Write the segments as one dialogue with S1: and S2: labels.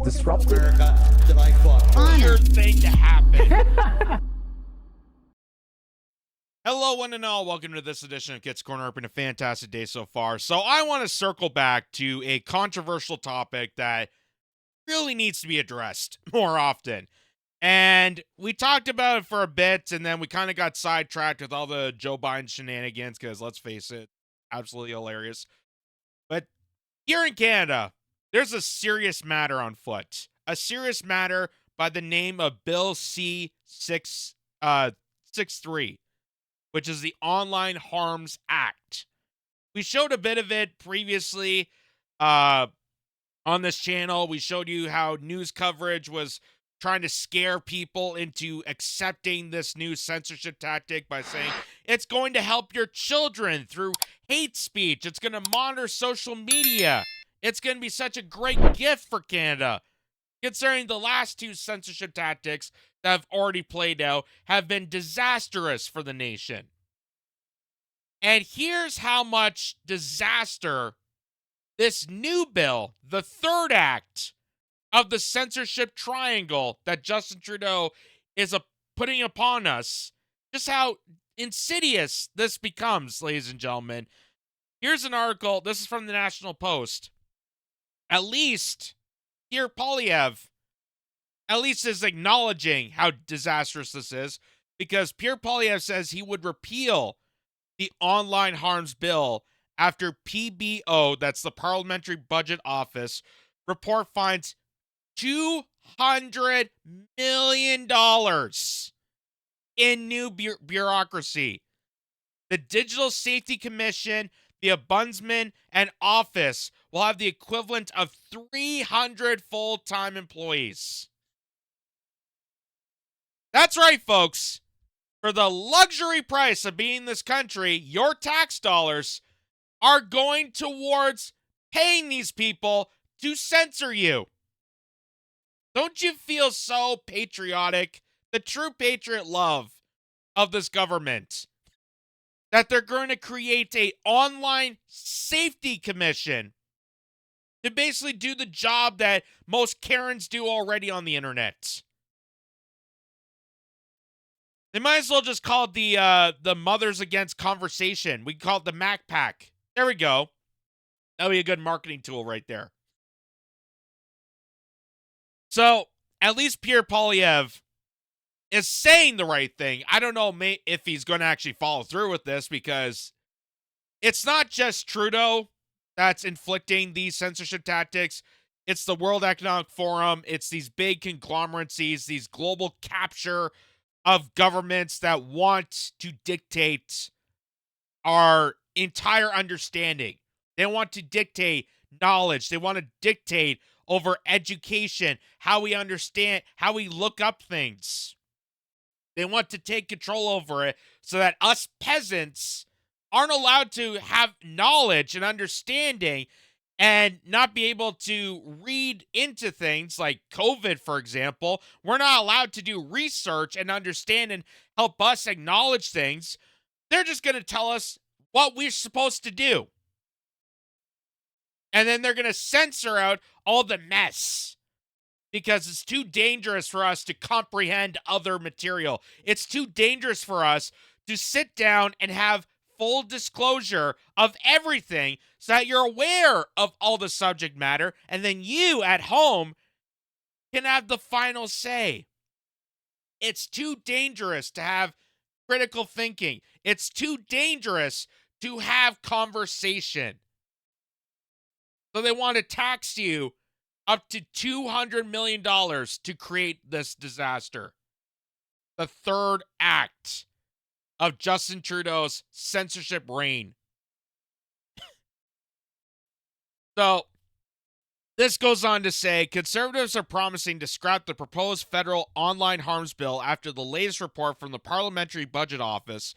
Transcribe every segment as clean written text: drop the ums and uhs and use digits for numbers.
S1: disrupted.
S2: America that I fought.
S3: Weird thing to happen. Hello, one and all. Welcome to this edition of Kitz Corner. It's been a fantastic day so far. So I want to circle back to a controversial topic that really needs to be addressed more often. And we talked about it for a bit, and then we kind of got sidetracked with all the Joe Biden shenanigans, because let's face it, absolutely hilarious. But here in Canada, there's a serious matter on foot. A serious matter by the name of Bill C-63, which is the Online Harms Act. We showed a bit of it previously on this channel. We showed you how news coverage was trying to scare people into accepting this new censorship tactic by saying it's going to help your children through hate speech. It's going to monitor social media. It's going to be such a great gift for Canada, considering the last two censorship tactics that have already played out have been disastrous for the nation. And here's how much disaster this new bill, the third act of the censorship triangle that Justin Trudeau is putting upon us, just how insidious this becomes, ladies and gentlemen. Here's an article. This is from the National Post. At least Pierre Poilievre is acknowledging how disastrous this is, because Pierre Poilievre says he would repeal the Online Harms Bill after PBO, that's the Parliamentary Budget Office, report finds $200 million in new bureaucracy. The Digital Safety Commission, the Ombudsman, and Office will have the equivalent of 300 full-time employees. That's right, folks. For the luxury price of being in this country, your tax dollars are going towards paying these people to censor you. Don't you feel so patriotic? The true patriot love of this government, that they're going to create an online safety commission to basically do the job that most Karens do already on the internet. They might as well just call it the Mothers Against Conversation. We can call it the Mac Pack. There we go. That would be a good marketing tool right there. So, at least Pierre Poilievre is saying the right thing. I don't know if he's going to actually follow through with this, because it's not just Trudeau that's inflicting these censorship tactics. It's the World Economic Forum. It's these big conglomerates, these global capture of governments that want to dictate our entire understanding. They want to dictate knowledge. They want to dictate over education, how we understand, how we look up things. They want to take control over it so that us peasants aren't allowed to have knowledge and understanding and not be able to read into things like COVID, for example. We're not allowed to do research and understand and help us acknowledge things. They're just going to tell us what we're supposed to do. And then they're going to censor out all the mess, because it's too dangerous for us to comprehend other material. It's too dangerous for us to sit down and have full disclosure of everything so that you're aware of all the subject matter, and then you at home can have the final say. It's too dangerous to have critical thinking. It's too dangerous to have conversation. So they want to tax you up to $200 million to create this disaster. The third act of Justin Trudeau's censorship reign. So, this goes on to say, Conservatives are promising to scrap the proposed federal online harms bill after the latest report from the Parliamentary Budget Office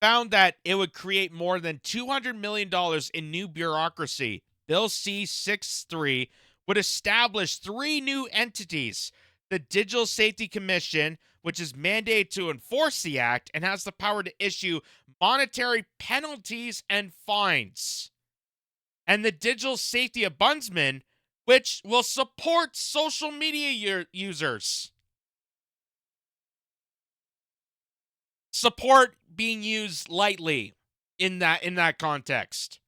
S3: found that it would create more than $200 million in new bureaucracy. Bill C-63 would establish 3 new entities: the Digital Safety Commission, which is mandated to enforce the act and has the power to issue monetary penalties and fines, and the Digital Safety Ombudsman, which will support social media users. Support being used lightly in that context.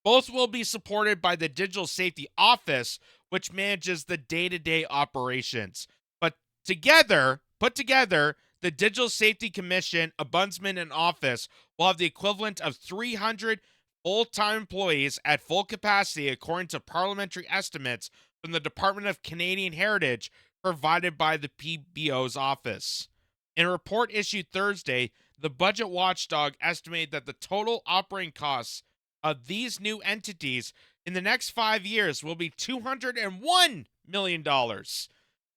S3: Both will be supported by the Digital Safety Office, which manages the day-to-day operations. But put together, the Digital Safety Commission, Ombudsman, and Office will have the equivalent of 300 full-time employees at full capacity, according to parliamentary estimates from the Department of Canadian Heritage provided by the PBO's office. In a report issued Thursday, the budget watchdog estimated that the total operating costs of these new entities in the next 5 years will be $201 million,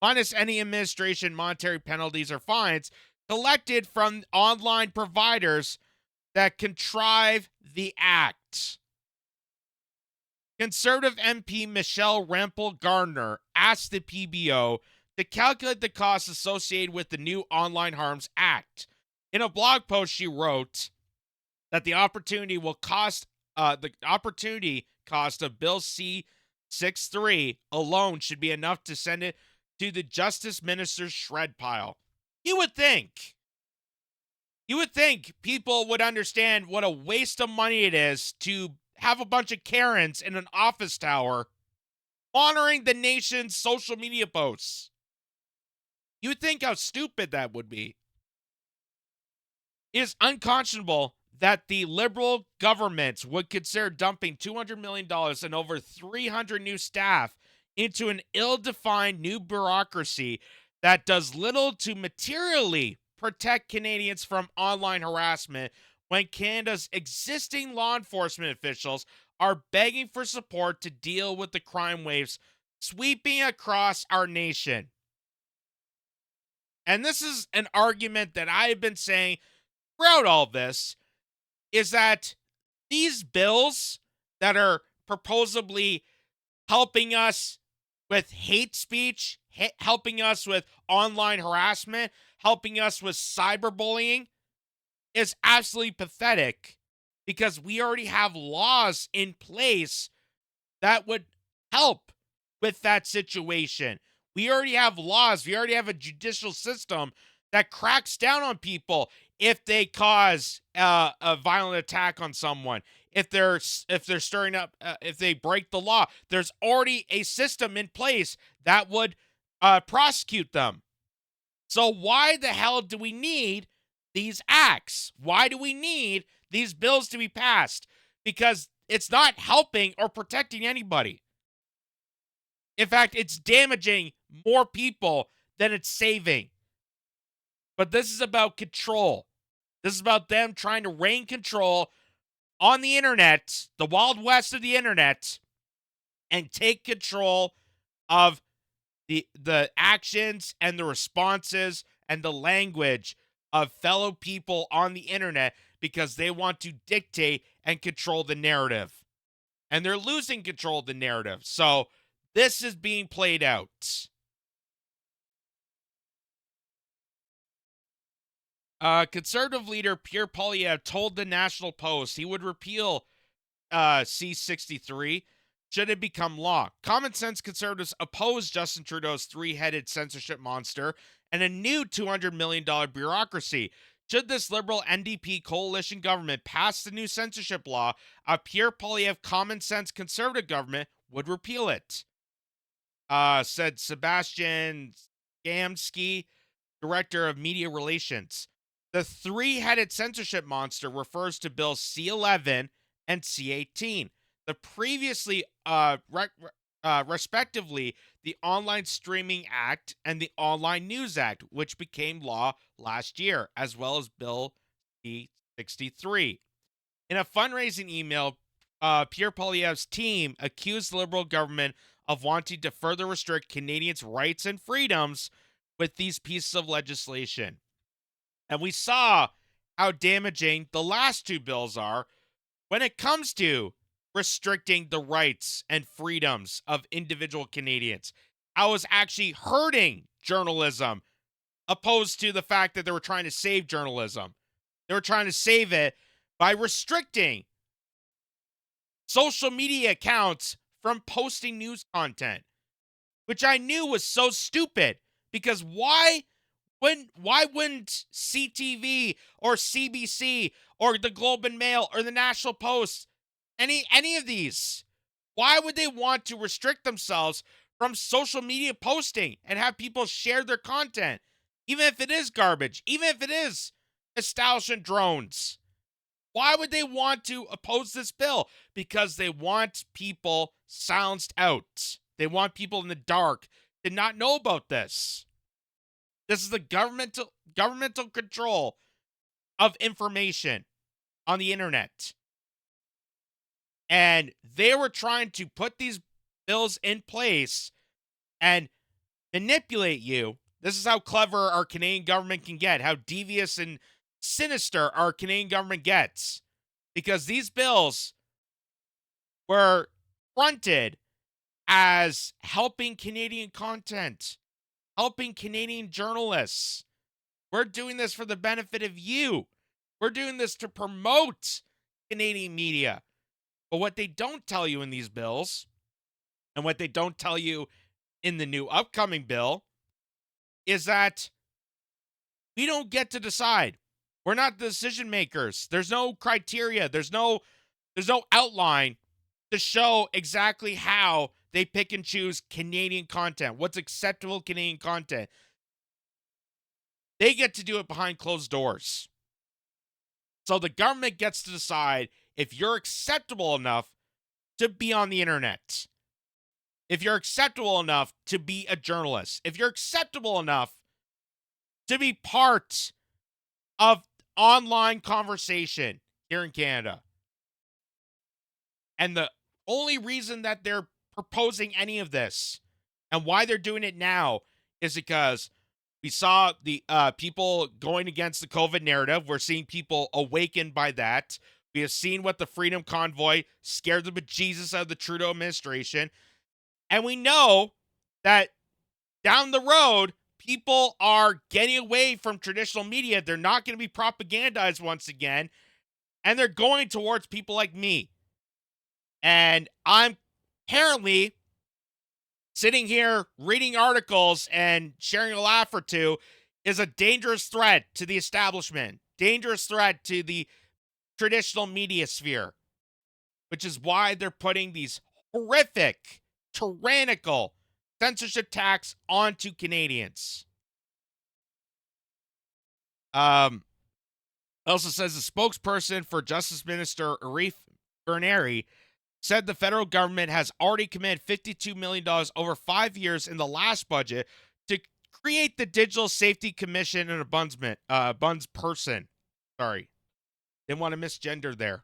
S3: minus any administration, monetary penalties, or fines collected from online providers that contrive the act. Conservative MP Michelle Rempel-Gardner asked the PBO to calculate the costs associated with the new Online Harms Act. In a blog post, she wrote that the opportunity cost of Bill C-63 alone should be enough to send it to the Justice Minister's shred pile. You would think people would understand what a waste of money it is to have a bunch of Karens in an office tower monitoring the nation's social media posts. You would think how stupid that would be. It is unconscionable that the Liberal governments would consider dumping $200 million and over 300 new staff into an ill-defined new bureaucracy that does little to materially protect Canadians from online harassment when Canada's existing law enforcement officials are begging for support to deal with the crime waves sweeping across our nation. And this is an argument that I have been saying throughout all this, is that these bills that are supposedly helping us with hate speech, helping us with online harassment, helping us with cyberbullying, is absolutely pathetic, because we already have laws in place that would help with that situation. We already have laws. We already have a judicial system that cracks down on people if they cause a violent attack on someone, if they're stirring up, if they break the law. There's already a system in place that would prosecute them. So why the hell do we need these acts? Why do we need these bills to be passed? Because it's not helping or protecting anybody. In fact, it's damaging more people than it's saving. But this is about control. This is about them trying to reign control on the internet, the Wild West of the internet, and take control of the actions and the responses and the language of fellow people on the internet, because they want to dictate and control the narrative. And they're losing control of the narrative. So this is being played out. Conservative leader Pierre Poilievre told the National Post he would repeal C-63 should it become law. Common sense conservatives oppose Justin Trudeau's three-headed censorship monster and a new $200 million bureaucracy. Should this Liberal NDP coalition government pass the new censorship law, a Pierre Poilievre common sense conservative government would repeal it, said Sebastian Gamsky, director of media relations. The three-headed censorship monster refers to Bills C-11 and C-18. The previously, respectively, the Online Streaming Act and the Online News Act, which became law last year, as well as Bill C-63. In a fundraising email, Pierre Poilievre's team accused the Liberal government of wanting to further restrict Canadians' rights and freedoms with these pieces of legislation. And we saw how damaging the last two bills are when it comes to restricting the rights and freedoms of individual Canadians. I was actually hurting journalism, opposed to the fact that they were trying to save journalism. They were trying to save it by restricting social media accounts from posting news content, which I knew was so stupid. Because why wouldn't CTV or CBC or the Globe and Mail or the National Post, any of these, why would they want to restrict themselves from social media posting and have people share their content, even if it is garbage, even if it is establishment drones? Why would they want to oppose this bill? Because they want people silenced out. They want people in the dark to not know about this. This is the governmental control of information on the internet. And they were trying to put these bills in place and manipulate you. This is how clever our Canadian government can get, how devious and sinister our Canadian government gets. Because these bills were fronted as helping Canadian content, helping Canadian journalists. We're doing this for the benefit of you. We're doing this to promote Canadian media. But what they don't tell you in these bills, and what they don't tell you in the new upcoming bill, is that we don't get to decide. We're not the decision makers. There's no criteria. There's no outline to show exactly how they pick and choose Canadian content. What's acceptable Canadian content? They get to do it behind closed doors. So the government gets to decide if you're acceptable enough to be on the internet. If you're acceptable enough to be a journalist. If you're acceptable enough to be part of online conversation here in Canada. And the only reason that they're proposing any of this and why they're doing it now is because we saw the people going against the COVID narrative. We're seeing people awakened by that. We have seen what the Freedom Convoy scared the bejesus out of the Trudeau administration. And we know that down the road, people are getting away from traditional media. They're not going to be propagandized once again. And they're going towards people like me. And I'm apparently sitting here reading articles and sharing a laugh or two is a dangerous threat to the establishment, dangerous threat to the traditional media sphere, which is why they're putting these horrific, tyrannical censorship tax onto Canadians. Also says the spokesperson for Justice Minister Arif Berneri said the federal government has already committed $52 million over 5 years in the last budget to create the Digital Safety Commission and a bundsperson. Sorry. Didn't want to misgender there.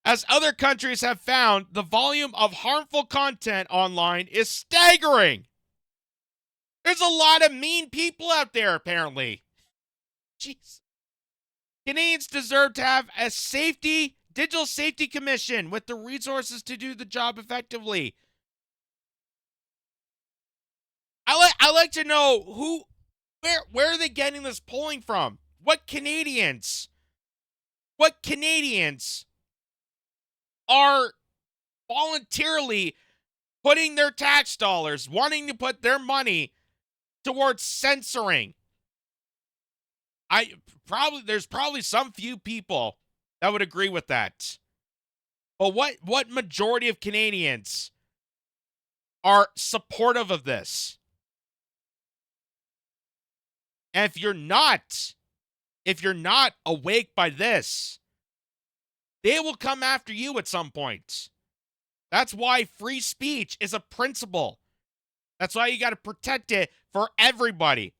S3: As other countries have found, the volume of harmful content online is staggering. There's a lot of mean people out there, apparently. Jeez. Canadians deserve to have a Digital Safety Commission with the resources to do the job effectively. I like to know where are they getting this polling from? What Canadians are voluntarily putting their tax dollars, wanting to put their money towards censoring? There's probably some few people that would agree with that. But what majority of Canadians are supportive of this? And if you're not awake by this, they will come after you at some point. That's why free speech is a principle. That's why you got to protect it for everybody.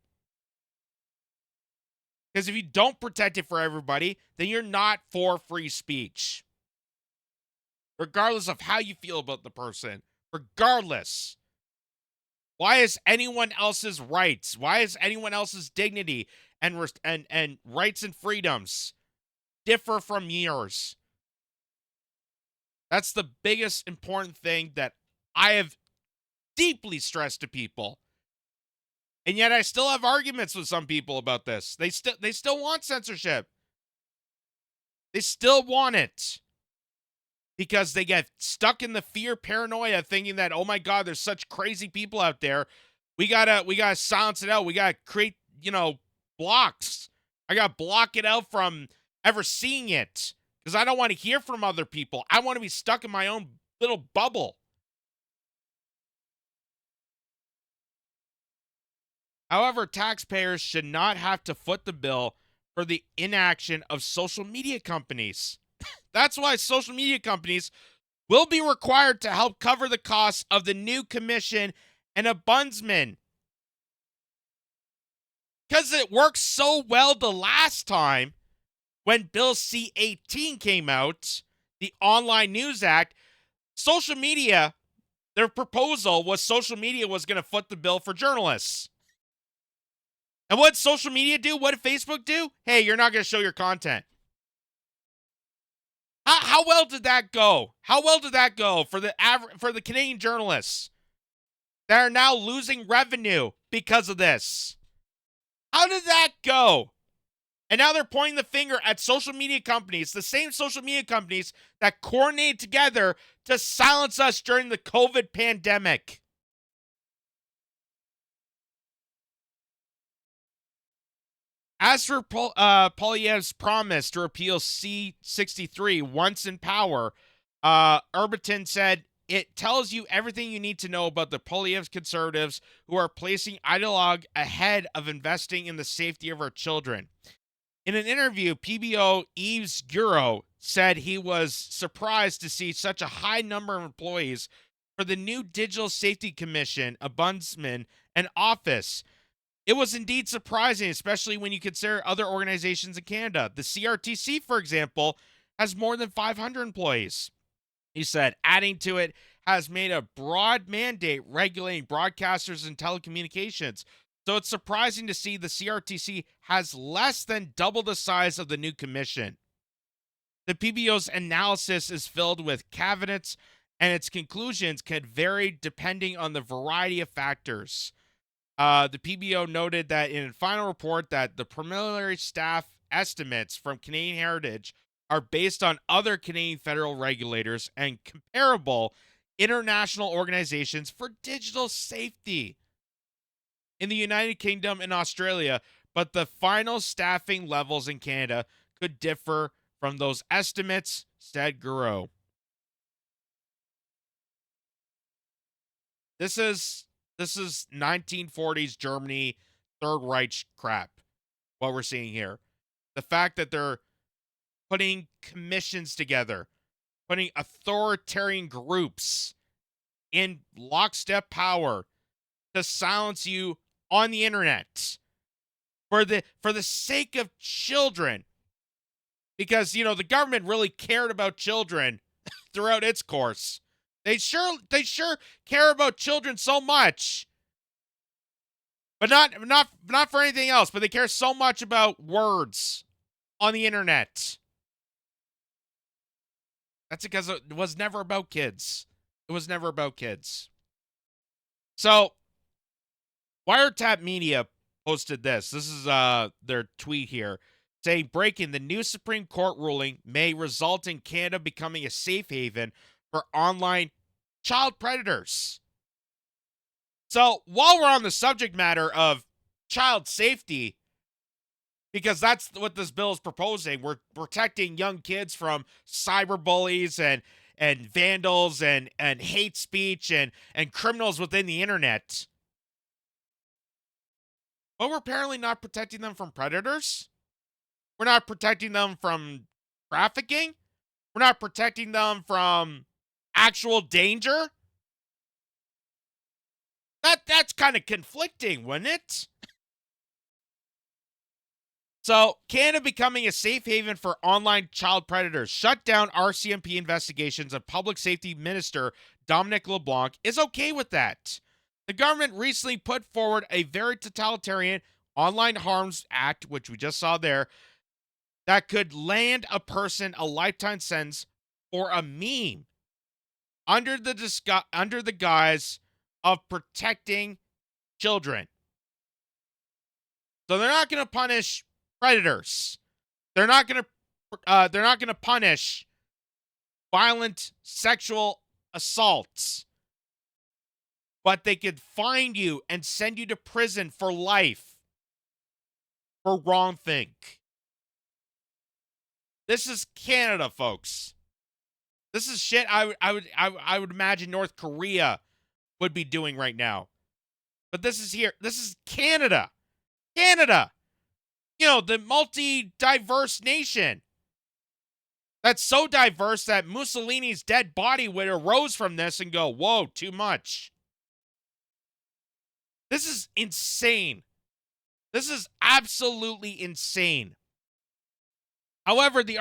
S3: Because if you don't protect it for everybody, then you're not for free speech. Regardless of how you feel about the person. Regardless. Why is anyone else's rights? Why is anyone else's dignity and rights and freedoms differ from yours? That's the biggest important thing that I have deeply stressed to people. And yet I still have arguments with some people about this. They still want censorship. They still want it. because they get stuck in the fear paranoia thinking that, oh my God, there's such crazy people out there. We gotta silence it out. We gotta create, blocks. I gotta block it out from ever seeing it because I don't want to hear from other people. I want to be stuck in my own little bubble. However, taxpayers should not have to foot the bill for the inaction of social media companies. That's why social media companies will be required to help cover the costs of the new commission and ombudsman. Because it worked so well the last time when Bill C-18 came out, the Online News Act, social media, their proposal was social media was going to foot the bill for journalists. And what did social media do? What did Facebook do? Hey, you're not going to show your content. How well did that go? How well did that go for the Canadian journalists that are now losing revenue because of this? How did that go? And now they're pointing the finger at social media companies, the same social media companies that coordinated together to silence us during the COVID pandemic. As for Poilievre's promise to repeal C-63 once in power, Urbiton said, it tells you everything you need to know about the Poilievre conservatives who are placing ideologue ahead of investing in the safety of our children. In an interview, PBO Yves Guro said he was surprised to see such a high number of employees for the new Digital Safety Commission, Ombudsman, and Office. It was indeed surprising, especially when you consider other organizations in Canada. The CRTC, for example, has more than 500 employees. He said, adding to it has made a broad mandate regulating broadcasters and telecommunications. So it's surprising to see the CRTC has less than double the size of the new commission. The PBO's analysis is filled with caveats, and its conclusions can vary depending on the variety of factors. The PBO noted that in a final report that the preliminary staff estimates from Canadian Heritage are based on other Canadian federal regulators and comparable international organizations for digital safety in the United Kingdom and Australia, but the final staffing levels in Canada could differ from those estimates, said Guro. This is 1940s Germany, Third Reich crap, what we're seeing here. The fact that they're putting commissions together, putting authoritarian groups in lockstep power to silence you on the internet for the sake of children. Because, the government really cared about children throughout its course. They sure care about children so much. But not for anything else, but they care so much about words on the internet. That's because it was never about kids. It was never about kids. So, Wiretap Media posted this. This is their tweet here, saying, breaking, the new Supreme Court ruling may result in Canada becoming a safe haven for online child predators. So, while we're on the subject matter of child safety, because that's what this bill is proposing, we're protecting young kids from cyberbullies and vandals and hate speech and criminals within the internet. But we're apparently not protecting them from predators. We're not protecting them from trafficking. We're not protecting them from actual danger. That's kind of conflicting, wouldn't it? So, Canada becoming a safe haven for online child predators, shut down RCMP investigations of Public Safety Minister Dominic LeBlanc is okay with that. The government recently put forward a very totalitarian Online Harms Act, which we just saw there, that could land a person a lifetime sentence for a meme under the guise of protecting children. So they're not going to punish predators. They're not going to punish violent sexual assaults, but they could find you and send you to prison for life for wrongthink. This is Canada, folks. This is shit I would imagine North Korea would be doing right now. But this is here. This is Canada. Canada. You know, the multi-diverse nation. That's so diverse that Mussolini's dead body would arose from this and go, whoa, too much. This is insane. This is absolutely insane. However, the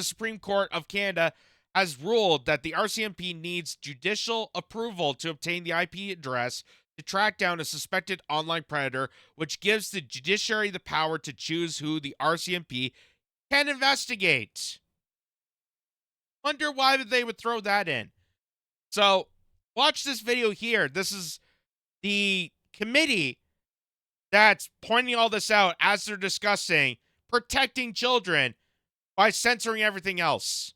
S3: Supreme Court of Canada has ruled that the RCMP needs judicial approval to obtain the IP address to track down a suspected online predator, which gives the judiciary the power to choose who the RCMP can investigate. Wonder why they would throw that in. So, watch this video here. This is the committee that's pointing all this out as they're discussing protecting children by censoring everything else.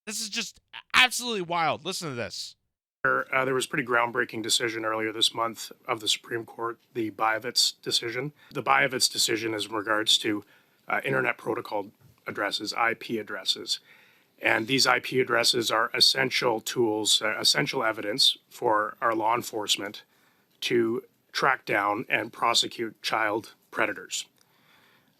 S3: This is just absolutely wild. Listen to this.
S1: There was a pretty groundbreaking decision earlier this month of the Supreme Court, the Bayevitz decision. The Bayevitz decision is in regards to Internet Protocol addresses, IP addresses. And these IP addresses are essential tools, essential evidence for our law enforcement to track down and prosecute child predators.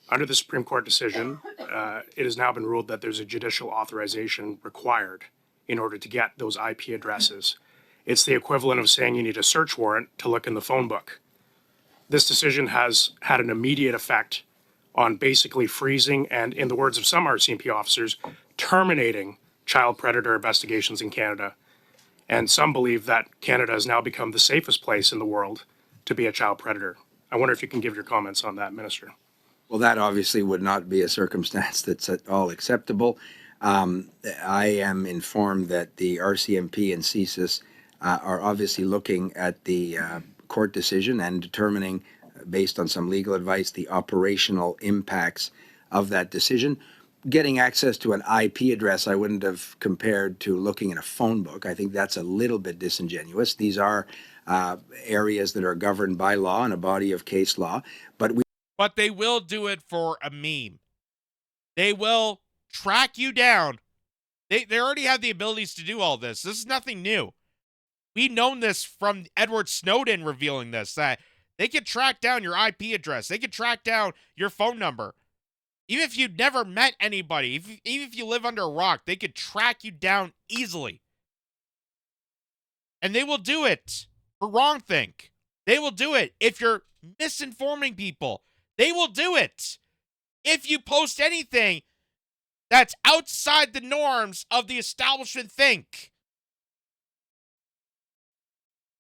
S1: Under the Supreme Court decision, it has now been ruled that there's a judicial authorization required in order to get those IP addresses. It's the equivalent of saying you need a search warrant to look in the phone book. This decision has had an immediate effect on basically freezing and, in the words of some RCMP officers, terminating child predator investigations in Canada. And some believe that Canada has now become the safest place in the world to be a child predator. I wonder if you can give your comments on that, Minister.
S4: Well, that obviously would not be a circumstance that's at all acceptable. I am informed that the RCMP and CSIS are obviously looking at the court decision and determining, based on some legal advice, the operational impacts of that decision. Getting access to an IP address, I wouldn't have compared to looking in a phone book. I think that's a little bit disingenuous. These are areas that are governed by law and a body of case law, but
S3: they will do it for a meme. They will track you down. They already have the abilities to do all this. This is nothing new. We've known this from Edward Snowden revealing this, that they could track down your IP address. They could track down your phone number. Even if you've never met anybody, even if you live under a rock, they could track you down easily. And they will do it for wrongthink. They will do it if you're misinforming people. They will do it if you post anything that's outside the norms of the establishment think.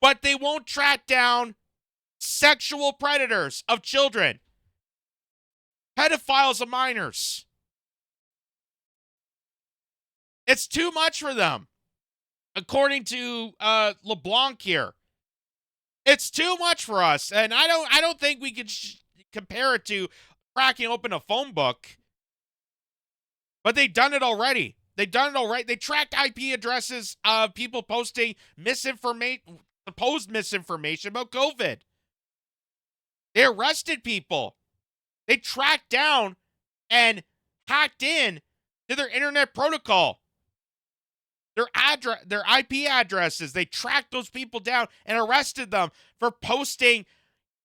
S3: But they won't track down sexual predators of children, pedophiles of minors. It's too much for them, according to LeBlanc here. It's too much for us, and I don't think we could compare it to cracking open a phone book. But they've done it already. They've done it already. They tracked IP addresses of people posting supposed misinformation about COVID. They arrested people. They tracked down and hacked in to their internet protocol. Their IP addresses. They tracked those people down and arrested them for posting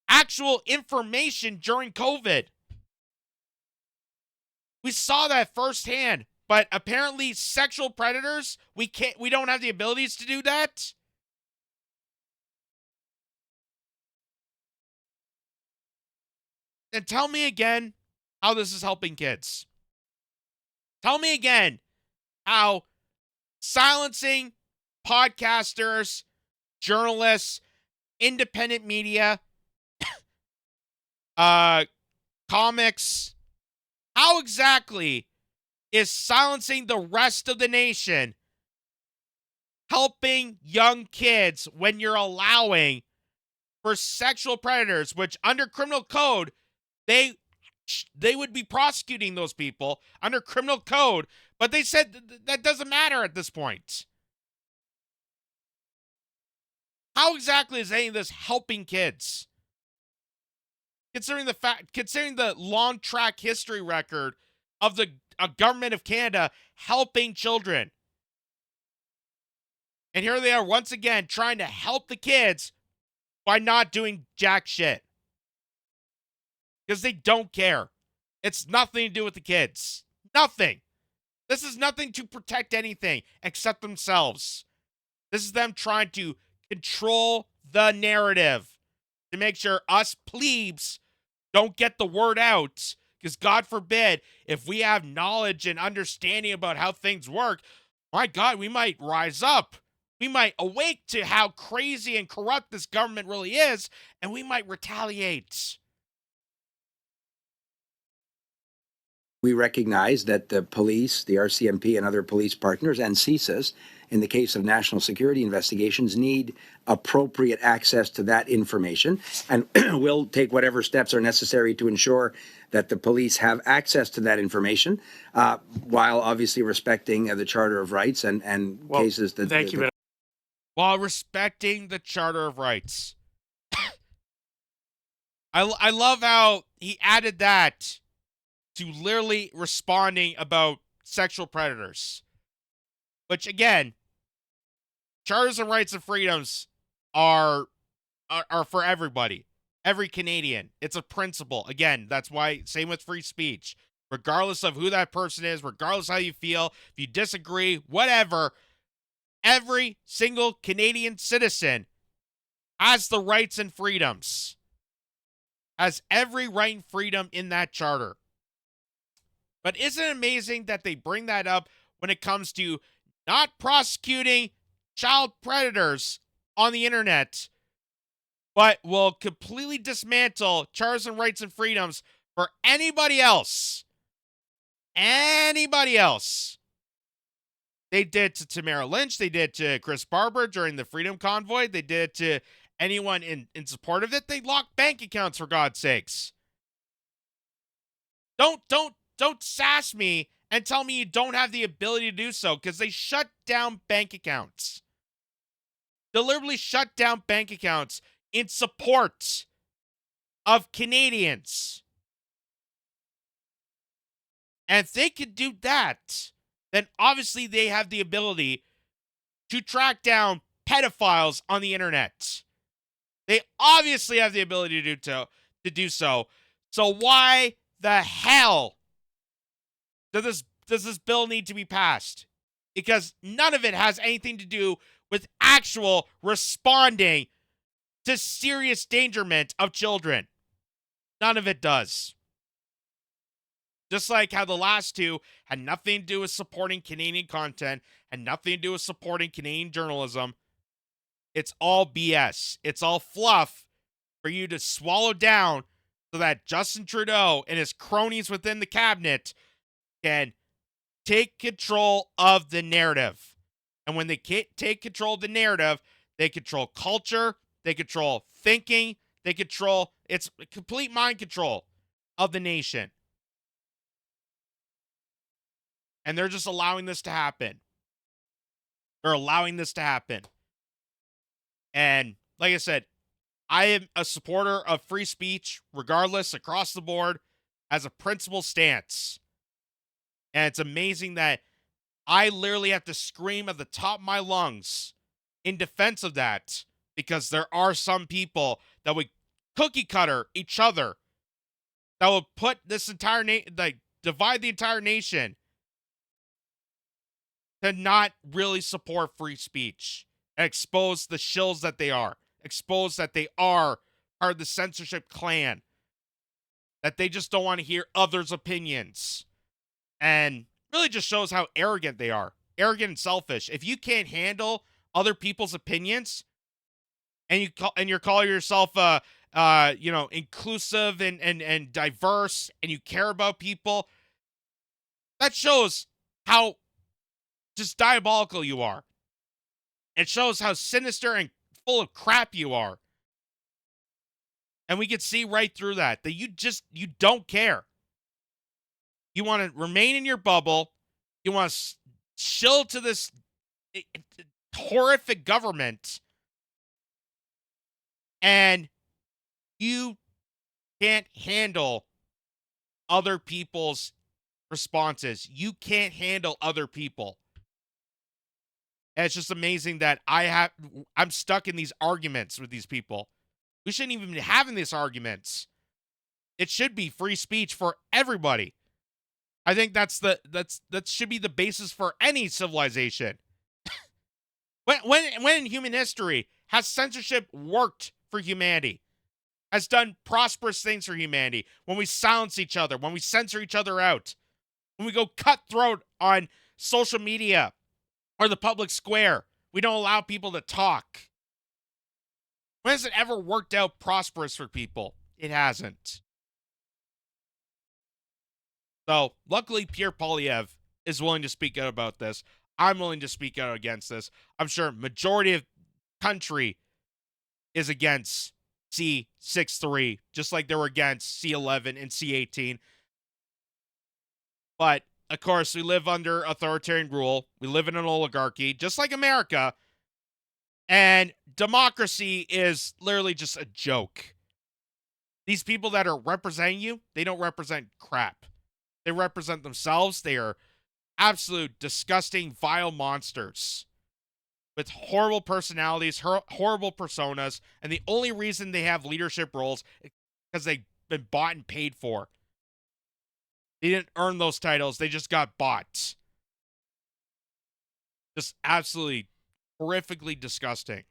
S3: actual information during COVID. We saw that firsthand, but apparently sexual predators, we don't have the abilities to do that. And tell me again how this is helping kids. Tell me again how silencing podcasters, journalists, independent media, comics, how exactly is silencing the rest of the nation helping young kids when you're allowing for sexual predators, which under criminal code, they would be prosecuting those people under criminal code, But they said that doesn't matter at this point. How exactly is any of this helping kids? Considering the long track history record of the government of Canada helping children. And here they are once again trying to help the kids by not doing jack shit. Because they don't care. It's nothing to do with the kids. Nothing. This is nothing to protect anything except themselves. This is them trying to control the narrative to make sure us plebes don't get the word out. Because God forbid, if we have knowledge and understanding about how things work, my God, we might rise up. We might awake to how crazy and corrupt this government really is, and we might retaliate.
S4: We recognize that the police, the RCMP, and other police partners, and CSIS, in the case of national security investigations, need appropriate access to that information, and will take whatever steps are necessary to ensure that the police have access to that information, while obviously respecting the Charter of Rights and cases that.
S1: Thank you,
S3: while respecting the Charter of Rights. I love how he added that to literally responding about sexual predators. Which, again, charters of rights and freedoms are for everybody. Every Canadian. It's a principle. Again, that's why, same with free speech. Regardless of who that person is, regardless how you feel, if you disagree, whatever, every single Canadian citizen has the rights and freedoms. Has every right and freedom in that charter. But isn't it amazing that they bring that up when it comes to not prosecuting child predators on the internet, but will completely dismantle charters and rights and freedoms for anybody else? Anybody else. They did to Tamara Lynch. They did to Chris Barber during the Freedom Convoy. They did to anyone in support of it. They locked bank accounts, for God's sakes. Don't sass me and tell me you don't have the ability to do so, because they shut down bank accounts. Deliberately shut down bank accounts in support of Canadians. And if they could do that, then obviously they have the ability to track down pedophiles on the internet. They obviously have the ability to do so. So why the hell does this bill need to be passed? Because none of it has anything to do with actual responding to serious endangerment of children. None of it does. Just like how the last two had nothing to do with supporting Canadian content, had nothing to do with supporting Canadian journalism. It's all BS. It's all fluff for you to swallow down so that Justin Trudeau and his cronies within the cabinet can take control of the narrative. And when they take control of the narrative, they control culture, they control thinking, it's complete mind control of the nation. And they're just allowing this to happen. They're allowing this to happen. And like I said, I am a supporter of free speech, regardless, across the board, as a principle stance. And it's amazing that I literally have to scream at the top of my lungs in defense of that, because there are some people that would cookie cutter each other, that would put this entire divide the entire nation, to not really support free speech and expose the shills that they are, expose that they are part of the censorship clan, that they just don't want to hear others' opinions. And really just shows how arrogant they are. Arrogant and selfish. If you can't handle other people's opinions, and you're calling yourself inclusive and diverse, and you care about people, that shows how just diabolical you are. It shows how sinister and full of crap you are. And we can see right through that you don't care. You want to remain in your bubble. You want to shill to this horrific government, and you can't handle other people's responses. You can't handle other people. And it's just amazing that I'm stuck in these arguments with these people. We shouldn't even be having these arguments. It should be free speech for everybody. I think that should be the basis for any civilization. When in human history has censorship worked for humanity? Has done prosperous things for humanity? When we silence each other, when we censor each other out, when we go cutthroat on social media or the public square, we don't allow people to talk. When has it ever worked out prosperous for people? It hasn't. So, luckily, Pierre Poilievre is willing to speak out about this. I'm willing to speak out against this. I'm sure majority of country is against C-63, just like they were against C-11 and C-18. But, of course, we live under authoritarian rule. We live in an oligarchy, just like America. And democracy is literally just a joke. These people that are representing you, they don't represent crap. They represent themselves. They are absolute, disgusting, vile monsters with horrible personalities, horrible personas, and the only reason they have leadership roles is because they've been bought and paid for. They didn't earn those titles. They just got bought. Just absolutely horrifically disgusting.